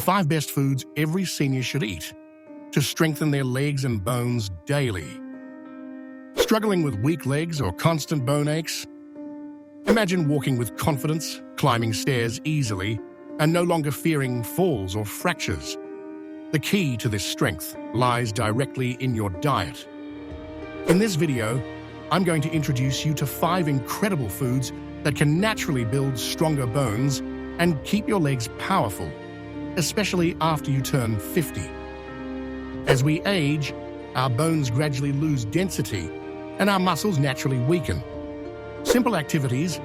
5 best foods every senior should eat to strengthen their legs and bones daily. Struggling with weak legs or constant bone aches? Imagine walking with confidence, climbing stairs easily, and no longer fearing falls or fractures. The key to this strength lies directly in your diet. In this video, I'm going to introduce you to 5 incredible foods that can naturally build stronger bones and keep your legs powerful, especially after you turn 50. As we age, our bones gradually lose density and our muscles naturally weaken. Simple activities,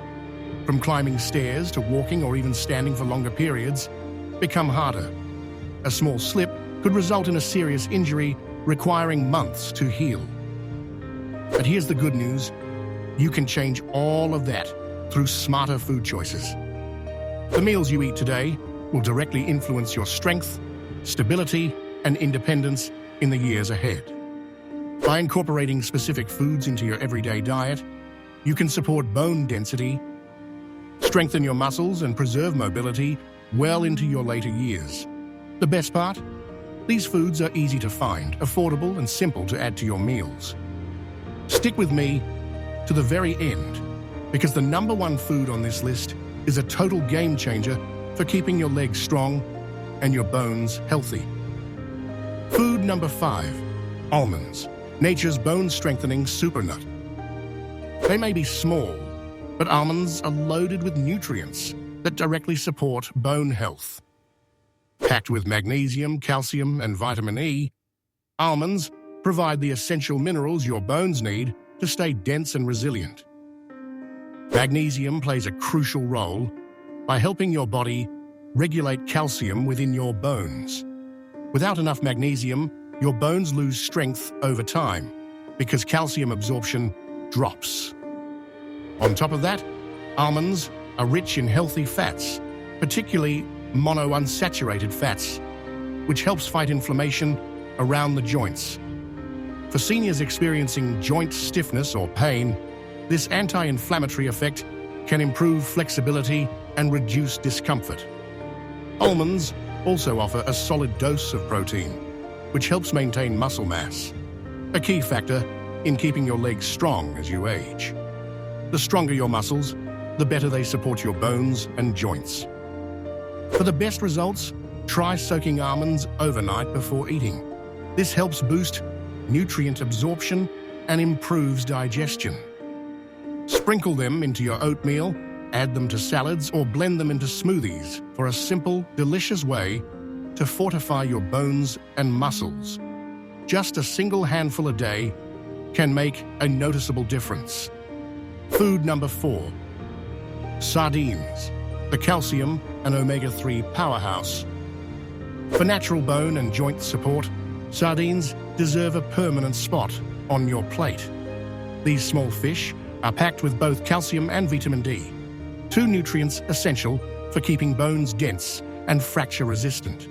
from climbing stairs to walking or even standing for longer periods, become harder. A small slip could result in a serious injury requiring months to heal. But here's the good news. You can change all of that through smarter food choices. The meals you eat today will directly influence your strength, stability, and independence in the years ahead. By incorporating specific foods into your everyday diet, you can support bone density, strengthen your muscles, and preserve mobility well into your later years. The best part? These foods are easy to find, affordable, and simple to add to your meals. Stick with me to the very end, because the #1 food on this list is a total game changer for keeping your legs strong and your bones healthy. Food number 5, almonds, nature's bone-strengthening supernut. They may be small, but almonds are loaded with nutrients that directly support bone health. Packed with magnesium, calcium, and vitamin E, almonds provide the essential minerals your bones need to stay dense and resilient. Magnesium plays a crucial role by helping your body regulate calcium within your bones. Without enough magnesium, your bones lose strength over time because calcium absorption drops. On top of that, almonds are rich in healthy fats, particularly monounsaturated fats, which helps fight inflammation around the joints. For seniors experiencing joint stiffness or pain, this anti-inflammatory effect can improve flexibility and reduce discomfort. Almonds also offer a solid dose of protein, which helps maintain muscle mass, a key factor in keeping your legs strong as you age. The stronger your muscles, the better they support your bones and joints. For the best results, try soaking almonds overnight before eating. This helps boost nutrient absorption and improves digestion. Sprinkle them into your oatmeal, add them to salads, or blend them into smoothies for a simple, delicious way to fortify your bones and muscles. Just a single handful a day can make a noticeable difference. Food number 4, sardines, the calcium and omega-3 powerhouse. For natural bone and joint support, sardines deserve a permanent spot on your plate. These small fish are packed with both calcium and vitamin D, 2 nutrients essential for keeping bones dense and fracture-resistant.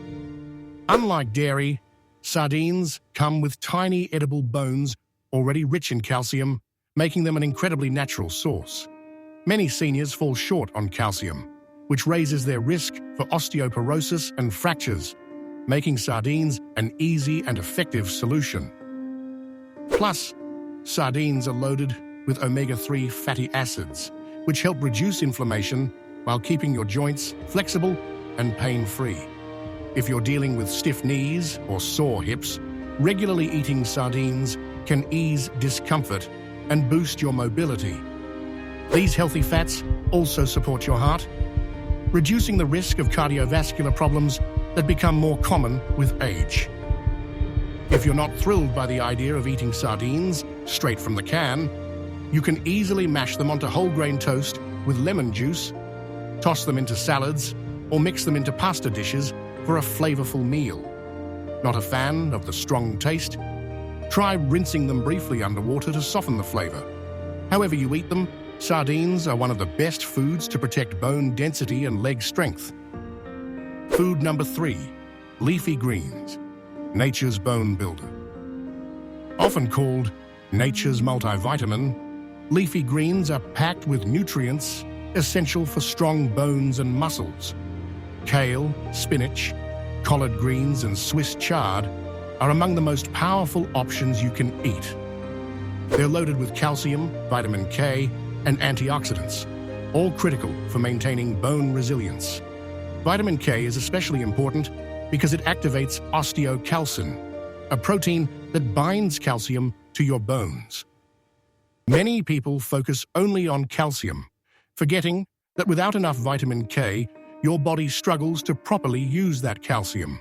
Unlike dairy, sardines come with tiny edible bones already rich in calcium, making them an incredibly natural source. Many seniors fall short on calcium, which raises their risk for osteoporosis and fractures, making sardines an easy and effective solution. Plus, sardines are loaded with omega-3 fatty acids, which help reduce inflammation while keeping your joints flexible and pain-free. If you're dealing with stiff knees or sore hips, regularly eating sardines can ease discomfort and boost your mobility. These healthy fats also support your heart, reducing the risk of cardiovascular problems that become more common with age. If you're not thrilled by the idea of eating sardines straight from the can, you can easily mash them onto whole grain toast with lemon juice, toss them into salads, or mix them into pasta dishes for a flavorful meal. Not a fan of the strong taste? Try rinsing them briefly underwater to soften the flavor. However you eat them, sardines are one of the best foods to protect bone density and leg strength. Food number 3, leafy greens, nature's bone builder. Often called nature's multivitamin, leafy greens are packed with nutrients essential for strong bones and muscles. Kale, spinach, collard greens, and Swiss chard are among the most powerful options you can eat. They're loaded with calcium, vitamin K, and antioxidants, all critical for maintaining bone resilience. Vitamin K is especially important because it activates osteocalcin, a protein that binds calcium to your bones. Many people focus only on calcium, forgetting that without enough vitamin K, your body struggles to properly use that calcium.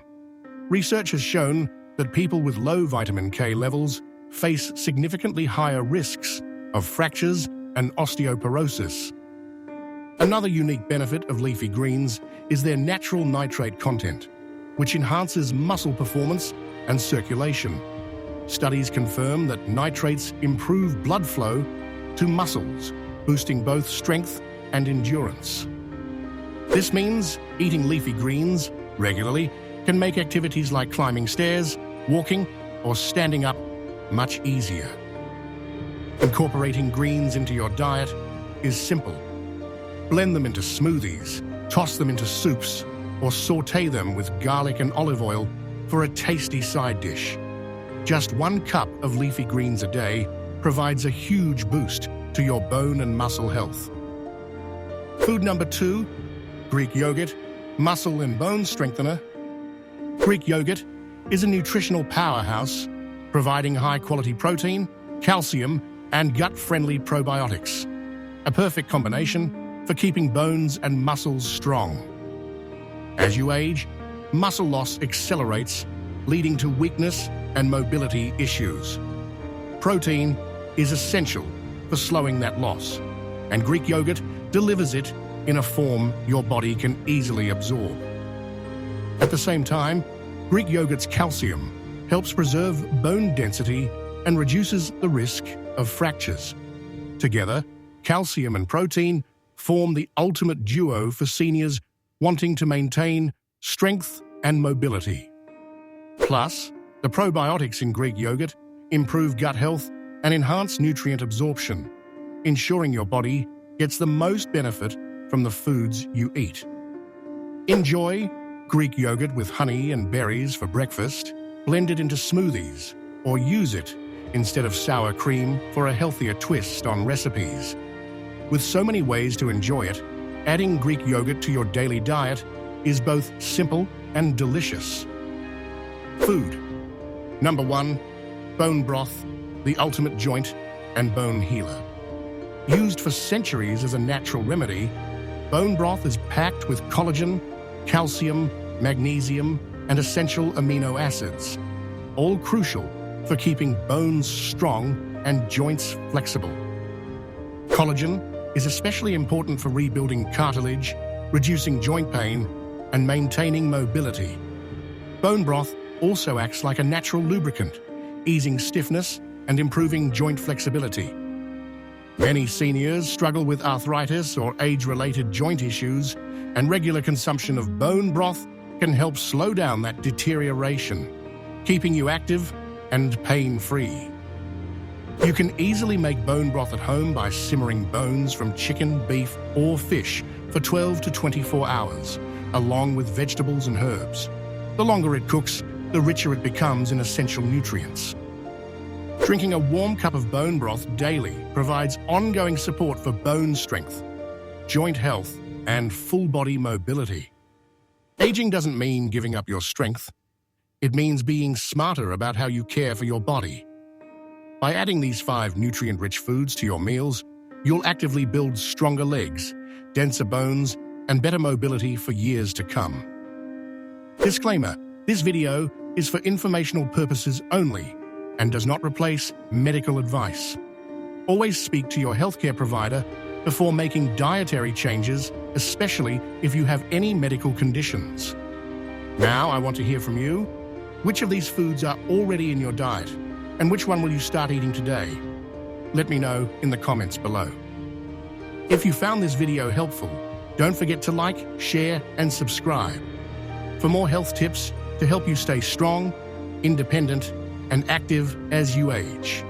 Research has shown that people with low vitamin K levels face significantly higher risks of fractures and osteoporosis. Another unique benefit of leafy greens is their natural nitrate content, which enhances muscle performance and circulation. Studies confirm that nitrates improve blood flow to muscles, boosting both strength and endurance. This means eating leafy greens regularly can make activities like climbing stairs, walking, or standing up much easier. Incorporating greens into your diet is simple. Blend them into smoothies, toss them into soups, or saute them with garlic and olive oil for a tasty side dish. Just 1 cup of leafy greens a day provides a huge boost to your bone and muscle health. Food number 2, Greek yogurt, muscle and bone strengthener. Greek yogurt is a nutritional powerhouse, providing high-quality protein, calcium, and gut-friendly probiotics. A perfect combination for keeping bones and muscles strong. As you age, muscle loss accelerates, leading to weakness and mobility issues. Protein is essential for slowing that loss, and Greek yogurt delivers it in a form your body can easily absorb. At the same time, Greek yogurt's calcium helps preserve bone density and reduces the risk of fractures. Together, calcium and protein form the ultimate duo for seniors wanting to maintain strength and mobility. Plus, the probiotics in Greek yogurt improve gut health and enhance nutrient absorption, ensuring your body gets the most benefit from the foods you eat. Enjoy Greek yogurt with honey and berries for breakfast, blend it into smoothies, or use it instead of sour cream for a healthier twist on recipes. With so many ways to enjoy it, adding Greek yogurt to your daily diet is both simple and delicious. Food. Number 1, bone broth, the ultimate joint and bone healer. Used for centuries as a natural remedy, bone broth is packed with collagen, calcium, magnesium, and essential amino acids, all crucial for keeping bones strong and joints flexible. Collagen is especially important for rebuilding cartilage, reducing joint pain, and maintaining mobility. Bone broth also acts like a natural lubricant, easing stiffness and improving joint flexibility. Many seniors struggle with arthritis or age-related joint issues, and regular consumption of bone broth can help slow down that deterioration, keeping you active and pain-free. You can easily make bone broth at home by simmering bones from chicken, beef, or fish for 12 to 24 hours, along with vegetables and herbs. The longer it cooks, the richer it becomes in essential nutrients. Drinking a warm cup of bone broth daily provides ongoing support for bone strength, joint health, and full-body mobility. Aging doesn't mean giving up your strength. It means being smarter about how you care for your body. By adding these 5 nutrient-rich foods to your meals, you'll actively build stronger legs, denser bones, and better mobility for years to come. Disclaimer: this video is for informational purposes only and does not replace medical advice. Always speak to your healthcare provider before making dietary changes, especially if you have any medical conditions. Now I want to hear from you. Which of these foods are already in your diet, and which one will you start eating today? Let me know in the comments below. If you found this video helpful, don't forget to like, share, and subscribe for more health tips to help you stay strong, independent, and active as you age.